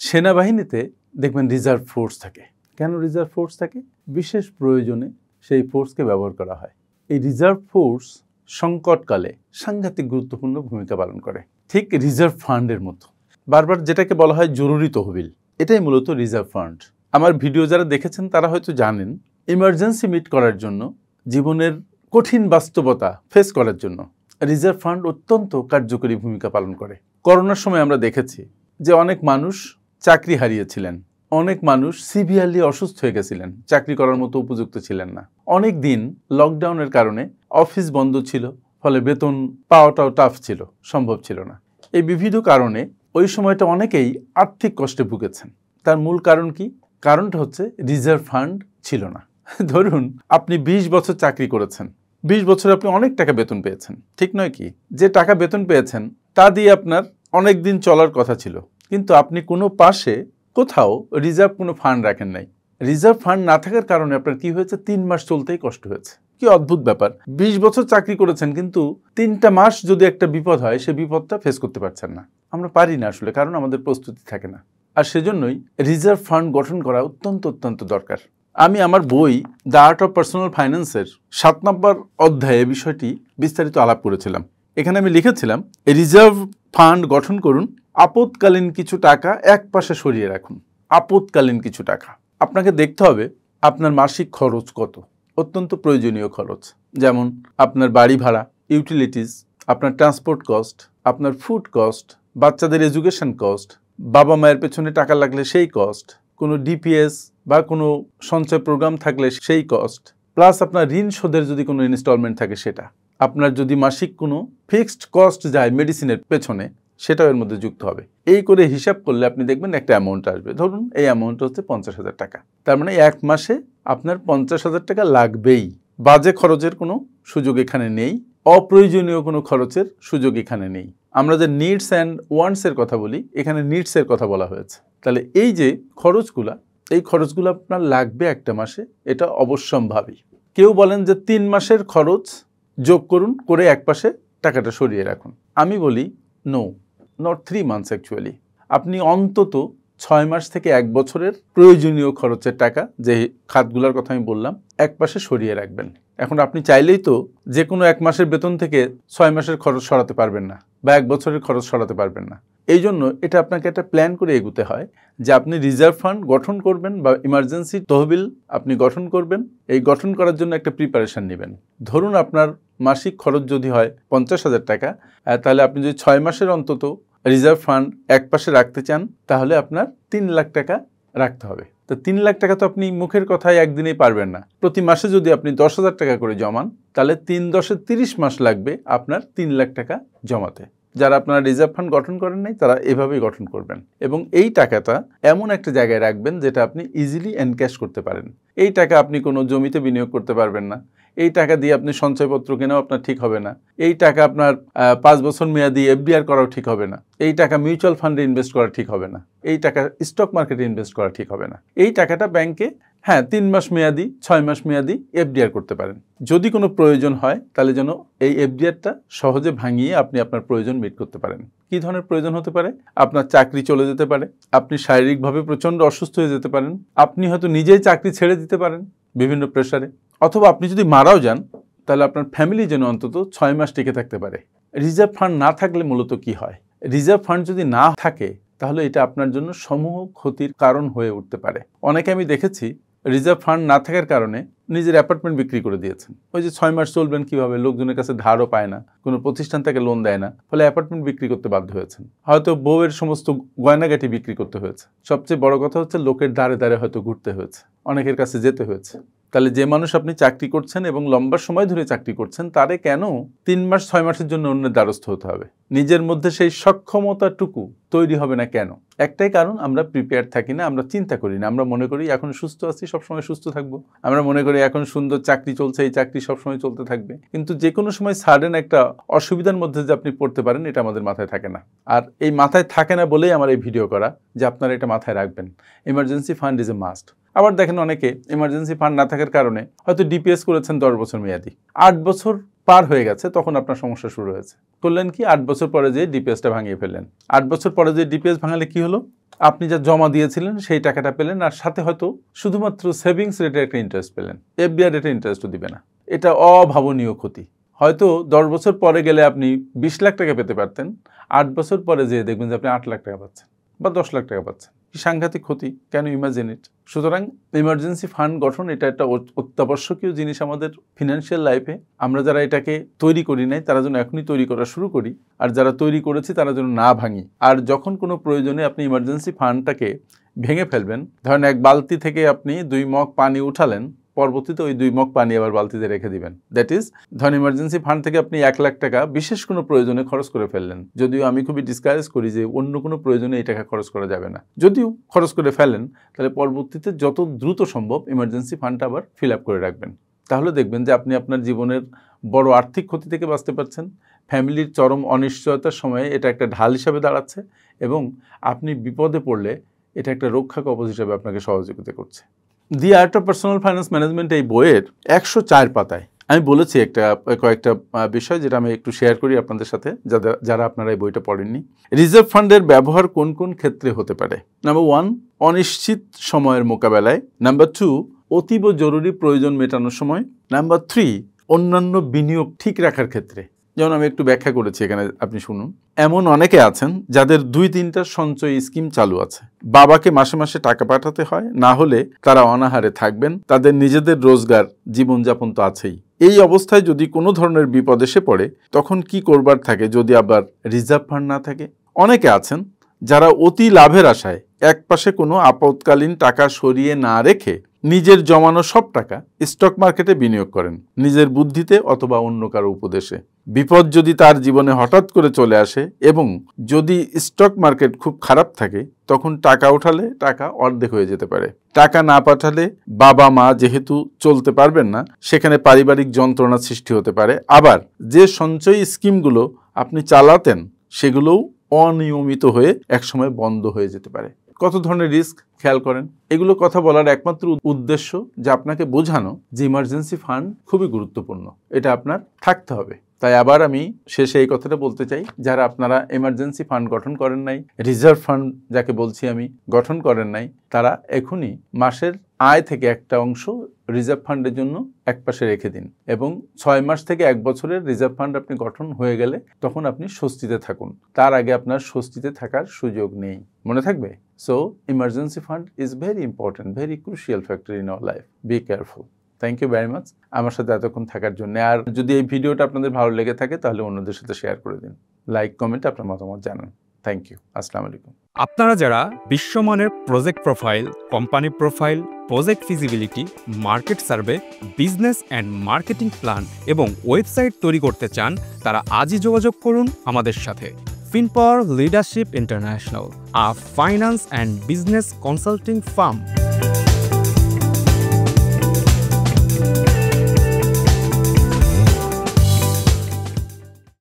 সেনাবাহিনীতে দেখবেন reserve force থাকে। কেন রিজার্ভ ফোর্স থাকে? বিশেষ প্রয়োজনে সেই ফোর্সকে ব্যবহার করা হয়। এই রিজার্ভ ফোর্স সংকটকালে সাংঘাতিক গুরুত্বপূর্ণ ভূমিকা পালন করে, ঠিক রিজার্ভ ফান্ডের মতো। বারবার যেটাকে বলা হয় জরুরি তহবিল, এটাই মূলত রিজার্ভ ফান্ড। আমার ভিডিও যারা দেখেছেন তারা হয়তো জানেন, ইমার্জেন্সি মিট করার জন্য, জীবনের কঠিন বাস্তবতা ফেস করার জন্য রিজার্ভ ফান্ড অত্যন্ত কার্যকরী ভূমিকা পালন করে। করোনার সময় আমরা দেখেছি যে অনেক মানুষ চাকরি হারিয়েছিলেন, অনেক মানুষ সিভিয়ারলি অসুস্থ হয়ে গেছিলেন, চাকরি করার মতো উপযুক্ত ছিলেন না। অনেক দিন লকডাউনের কারণে অফিস বন্ধ ছিল, ফলে বেতন পাওয়াটাও টাফ ছিল, সম্ভব ছিল না। এই বিবিধ কারণে ওই সময়টা অনেকেই আর্থিক কষ্টে ভুগেছেন। তার মূল কারণ কি? কারণটা হচ্ছে রিজার্ভ ফান্ড ছিল না। ধরুন আপনি 20 বছর চাকরি করেছেন, 20 বছরে আপনি অনেক টাকা বেতন পেয়েছেন, ঠিক নয় কি? যে টাকা বেতন পেয়েছেন তা দিয়ে আপনার অনেক দিন চলার কথা ছিল, কিন্তু আপনি কোনো পাশে কোথাও রিজার্ভ কোনো ফান্ড রাখেন নাই। রিজার্ভ ফান্ড না থাকার কারণে আপনার কি হয়েছে? 3 মাস চলতেই কষ্ট হয়েছে। কি অদ্ভুত ব্যাপার! 20 বছর চাকরি করেছেন, কিন্তু 3টা মাস যদি একটা বিপদ হয়, সে বিপদটা ফেস করতে পারছেন না। আমরা পারি না আসলে, কারণ আমাদের প্রস্তুতি থাকে না। আর সেজন্যই রিজার্ভ ফান্ড গঠন করা অত্যন্ত দরকার। আমি আমার বই দ্য আর্ট অফ পার্সোনাল ফাইন্যান্সের 7 নম্বর অধ্যায়ে বিষয়টি বিস্তারিত আলাপ করেছিলাম। এখানে আমি লিখেছিলাম, রিজার্ভ ফান্ড গঠন করুন, আপৎকালীন কিছু টাকা এক পাশে সরিয়ে রাখুন। আপৎকালীন কিছু টাকা। আপনাকে দেখতে হবে আপনার মাসিক খরচ কত, অত্যন্ত প্রয়োজনীয় খরচ, যেমন আপনার বাড়ি ভাড়া, ইউটিলিটিস, আপনার ট্রান্সপোর্ট কস্ট, আপনার ফুড কস্ট, বাচ্চাদের এডুকেশন কস্ট, বাবা মায়ের পেছনে টাকা লাগলে সেই কস্ট, কোনো ডিপিএস বা কোনো সঞ্চয় প্রোগ্রাম থাকলে সেই কস্ট, প্লাস আপনার ঋণ শোধের যদি কোনো ইনস্টলমেন্ট থাকে সেটা, আপনার যদি মাসিক কোনো ফিক্সড কস্ট যায় মেডিসিনের পেছনে, সেটাও এর মধ্যে যুক্ত হবে। এই করে হিসাব করলে আপনি দেখবেন একটা অ্যামাউন্ট আসবে। ধরুন এই অ্যামাউন্ট হচ্ছে 50,000 টাকা। তার মানে এক মাসে আপনার 50,000 টাকা লাগবেই। বাজে খরচের কোনো সুযোগ এখানে নেই, অপ্রয়োজনীয় কোনো খরচের সুযোগ এখানে নেই। আমরা যে নিডস অ্যান্ড ওয়ান্টসের কথা বলি, এখানে নিডসের কথা বলা হয়েছে। তাহলে এই যে খরচগুলা, এই খরচগুলো আপনার লাগবে একটা মাসে, এটা অবশ্যম্ভাবী। কেউ বলেন যে 3 মাসের খরচ যোগ করুন, করে এক পাশে টাকাটা সরিয়ে রাখুন। আমি বলি নো, নট 3 মান্থস অ্যাকচুয়ালি। আপনি অন্তত 6 মাস থেকে 1 বছরের প্রয়োজনীয় খরচের টাকা, যে খাতগুলোর কথা আমি বললাম, এক পাশে সরিয়ে রাখবেন। এখন আপনি চাইলেই তো যে কোনো 1 মাসের বেতন থেকে 6 মাসের খরচ সরাতে পারবেন না, বা 1 বছরের খরচ সরাতে পারবেন না। এই জন্য এটা আপনাকে একটা প্ল্যান করে এগোতে হয় যে আপনি রিজার্ভ ফান্ড গঠন করবেন বা ইমার্জেন্সি তহবিল আপনি গঠন করবেন। এই গঠন করার জন্য একটা প্রিপারেশন নেবেন। ধরুন আপনার মাসিক খরচ যদি হয় 50,000 টাকা, তাহলে আপনি যদি 6 মাসের অন্তত রিজার্ভ ফান্ড এক পাশে রাখতে চান, তাহলে আপনার 3 লাখ টাকা রাখতে হবে। তো 3 লাখ টাকা তো আপনি মুখের কথায় একদিনেই পারবেন না। প্রতি মাসে যদি আপনি 10,000 টাকা করে জমান, তাহলে 3 × 10 = 30 মাস লাগবে আপনার 3 লাখ টাকা জমাতে। যারা আপনারা রিজার্ভ ফান্ড গঠন করেন নাই, তারা এভাবেই গঠন করবেন, এবং এই টাকাটা এমন একটা জায়গায় রাখবেন যেটা আপনি ইজিলি এনক্যাশ করতে পারেন। এই টাকা আপনি কোনো জমিতে বিনিয়োগ করতে পারবেন না, এই টাকা দিয়ে আপনি সঞ্চয়পত্র কেনাও আপনার ঠিক হবে না, এই টাকা আপনার 5 বছর মেয়াদি এফডিআর করাও ঠিক হবে না, এই টাকা মিউচুয়াল ফান্ডে ইনভেস্ট করা ঠিক হবে না, এই টাকা স্টক মার্কেটে ইনভেস্ট করা ঠিক হবে না। এই টাকাটা ব্যাংকে 3 মাস মেয়াদি, 6 মাস মেয়াদি এফডিআর করতে পারেন। যদি কোনো প্রয়োজন হয়, তাহলে যেন এই এফডিআরটা সহজে ভাঙিয়ে আপনি আপনার প্রয়োজন মিট করতে পারেন। কী ধরনের প্রয়োজন হতে পারে? আপনার চাকরি চলে যেতে পারে, আপনি শারীরিকভাবে প্রচণ্ড অসুস্থ হয়ে যেতে পারেন, আপনি হয়তো নিজেই চাকরি ছেড়ে দিতে পারেন বিভিন্ন প্রেশারে, অথবা আপনি যদি মারাও যান, তাহলে আপনার ফ্যামিলি যেন অন্তত 6 মাস টিকে থাকতে পারে। রিজার্ভ ফান্ড না থাকলে মূলত কি হয়? রিজার্ভ ফান্ড যদি না থাকে, তাহলে এটা আপনার জন্য সমূহ ক্ষতির কারণ হয়ে উঠতে পারে। অনেকে আমি দেখেছি রিজার্ভ ফান্ড না থাকার কারণে নিজের অ্যাপার্টমেন্ট বিক্রি করে দিয়েছেন। ওই যে 6 মাস চলবেন কিভাবে, লোকজনের কাছে ধারও পায় না, কোনো প্রতিষ্ঠান থেকে লোন দেয় না, ফলে অ্যাপার্টমেন্ট বিক্রি করতে বাধ্য হয়েছেন। হয়তো বউয়ের সমস্ত গয়নাগাটি বিক্রি করতে হয়েছে। সবচেয়ে বড় কথা হচ্ছে লোকের দ্বারে দ্বারে হয়তো ঘুরতে হয়েছে, অনেকের কাছে যেতে হয়েছে। তাহলে যে মানুষ আপনি চাকরি করছেন এবং লম্বা সময় ধরে চাকরি করছেন, তারে কেন 3 মাস 6 মাসের জন্য অন্যের দ্বারস্থ হতে হবে? নিজের মধ্যে সেই সক্ষমতাটুকু তৈরি হবে না কেন? একটাই কারণ, আমরা প্রিপেয়ার থাকি না, আমরা চিন্তা করি না। আমরা মনে করি এখন সুস্থ আছি, সবসময় সুস্থ থাকবো। আমরা মনে করি এখন সুন্দর চাকরি চলছে, এই চাকরি সবসময় চলতে থাকবে। কিন্তু যে কোনো সময় সাডেন একটা অসুবিধার মধ্যে যে আপনি পড়তে পারেন, এটা আমাদের মাথায় থাকে না। আর এই মাথায় থাকে না বলেই আমার এই ভিডিও করা, যে আপনারা এটা মাথায় রাখবেন। Emergency fund is a must. আবার দেখেন অনেকে ইমার্জেন্সি ফান্ড না থাকার কারণে হয়তো ডিপিএস করেছেন 10 বছর মেয়াদি, 8 বছর পার হয়ে গেছে, তখন আপনার সমস্যা শুরু হয়েছে। করলেন কি? 8 বছর পরে যে ডিপিএসটা ভাঙিয়ে ফেললেন। 8 বছর পরে যে ডিপিএস ভাঙালে কি হলো? আপনি যা জমা দিয়েছিলেন সেই টাকাটা পেলেন, আর সাথে হয়তো শুধুমাত্র সেভিংস রেটে একটা ইন্টারেস্ট পেলেন, এফডিআর রেটে ইন্টারেস্টও দিবে না। এটা অভাবনীয় ক্ষতি। হয়তো 10 বছর পরে গেলে আপনি 20 লাখ টাকা পেতে পারতেন, 8 বছর পরে যেয়ে দেখবেন যে আপনি 8 লাখ টাকা পাচ্ছেন বা 10 লাখ টাকা পাচ্ছেন। কি সাংঘাতিক ক্ষতি, ক্যান ইউ ইমাজিন ইট? সুতরাং ইমার্জেন্সি ফান্ড গঠন এটা একটা অত্যাবশ্যকীয় জিনিস আমাদের ফিনান্সিয়াল লাইফে। আমরা যারা এটাকে তৈরি করি নাই তারা যেন এখনই তৈরি করা শুরু করি, আর যারা তৈরি করেছি তারা যেন না ভাঙি। আর যখন কোনো প্রয়োজনে আপনি ইমার্জেন্সি ফান্ডটাকে ভেঙে ফেলবেন, ধরেন এক বালতি থেকে আপনি 2 মগ পানি উঠালেন, পরবর্তীতে ওই 2 মগ পানি আবার বালতিতে রেখে দিবেন। দ্যাট ইজ, ধরেন ইমার্জেন্সি ফান্ড থেকে আপনি 1 লাখ টাকা বিশেষ কোনো প্রয়োজনে খরচ করে ফেললেন। যদিও আমি খুবই ডিসকারেজ করি যে অন্য কোনো প্রয়োজনে এই টাকা খরচ করা যাবে না। যদিও খরচ করে ফেলেন, তাহলে পরবর্তীতে যত দ্রুত সম্ভব ইমার্জেন্সি ফান্ডটা আবার ফিল আপ করে রাখবেন। তাহলে দেখবেন যে আপনি আপনার জীবনের বড় আর্থিক ক্ষতি থেকে বাঁচতে পারছেন। ফ্যামিলির চরম অনিশ্চয়তার সময়ে এটা একটা ঢাল হিসাবে দাঁড়াচ্ছে, এবং আপনি বিপদে পড়লে এটা একটা রক্ষা কবচ হিসাবে আপনাকে সহযোগিতা করছে। দি art of personal finance management এই বইয়ের 104 পাতায় আমি বলেছি কয়েকটা বিষয়, যেটা আমি একটু শেয়ার করি আপনাদের সাথে, যারা আপনারা এই বইটা পড়েননি। রিজার্ভ ফান্ডের ব্যবহার কোন কোন ক্ষেত্রে হতে পারে? নাম্বার 1, অনিশ্চিত সময়ের মোকাবেলায়। নাম্বার 2, অতীব জরুরি প্রয়োজন মেটানোর সময়। নাম্বার 3, অন্যান্য বিনিয়োগ ঠিক রাখার ক্ষেত্রে। যেমন আমি একটু ব্যাখ্যা করেছি এখানে, আপনি শুনুন। এমন অনেকে আছেন যাদের 2-3টা সঞ্চয় স্কিম চালু আছে। বাবাকে মাসে মাসে টাকা পাঠাতে হয়, না হলে তারা অনাহারে থাকবেন। তাদের নিজেদের রোজগার, জীবনযাপন তো আছেই। এই অবস্থায় যদি কোনো ধরনের বিপদ এসে পড়ে, তখন কি করবার থাকে যদি আবার রিজার্ভ ফান্ড না থাকে? অনেকে আছেন যারা অতি লাভের আশায় একপাশে কোনো আপৎকালীন টাকা সরিয়ে না রেখে নিজের জমানো সব টাকা স্টক মার্কেটে বিনিয়োগ করেন, নিজের বুদ্ধিতে অথবা অন্য কারো উপদেশে। বিপদ যদি তার জীবনে হঠাৎ করে চলে আসে এবং যদি স্টক মার্কেট খুব খারাপ থাকে, তখন টাকা উঠালে টাকা অর্ধেক হয়ে যেতে পারে। টাকা না পাঠালে বাবা মা যেহেতু চলতে পারবেন না, সেখানে পারিবারিক যন্ত্রণা সৃষ্টি হতে পারে। আবার যে সঞ্চয়ী স্কিমগুলো আপনি চালাতেন, সেগুলোও অনিয়মিত হয়ে একসময় বন্ধ হয়ে যেতে পারে। কত ধরনের রিস্ক খেয়াল করেন। এগুলো কথা বলার একমাত্র উদ্দেশ্য যে আপনাকে বোঝানো যে ইমার্জেন্সি ফান্ড খুবই গুরুত্বপূর্ণ, এটা আপনার থাকতে হবে। তাই আবার আমি শেষে এই কথাটা বলতে চাই, যারা আপনারা এমার্জেন্সি ফান্ড গঠন করেন নাই, রিজার্ভ ফান্ড যাকে বলছি আমি, গঠন করেন নাই, তারা এখনই মাসের আয় থেকে একটা অংশ রিজার্ভ ফান্ডের জন্য একপাশে রেখে দিন, এবং 6 মাস থেকে 1 বছরের রিজার্ভ ফান্ড আপনি গঠন হয়ে গেলে তখন আপনি স্বস্তিতে থাকুন। তার আগে আপনার স্বস্তিতে থাকার সুযোগ নেই, মনে থাকবে? So emergency fund is very important, very crucial factor in our life. Be careful. Thank you very much আমার সাথে এতক্ষণ থাকার জন্য। আর যদি এই ভিডিওটা আপনাদের ভালো লেগে থাকে, তাহলে অন্যদের সাথে শেয়ার করে দিন, লাইক কমেন্ট আপনার মতামত জানান। Thank you. আসসালামু আলাইকুম। আপনারা যারা বিশ্বমানের project profile, company profile, project feasibility, market survey, business and marketing plan এবং ওয়েবসাইট তৈরি করতে চান, তারা আজই যোগাযোগ করুন আমাদের সাথে। FinPower Leadership International, a finance and business consulting firm.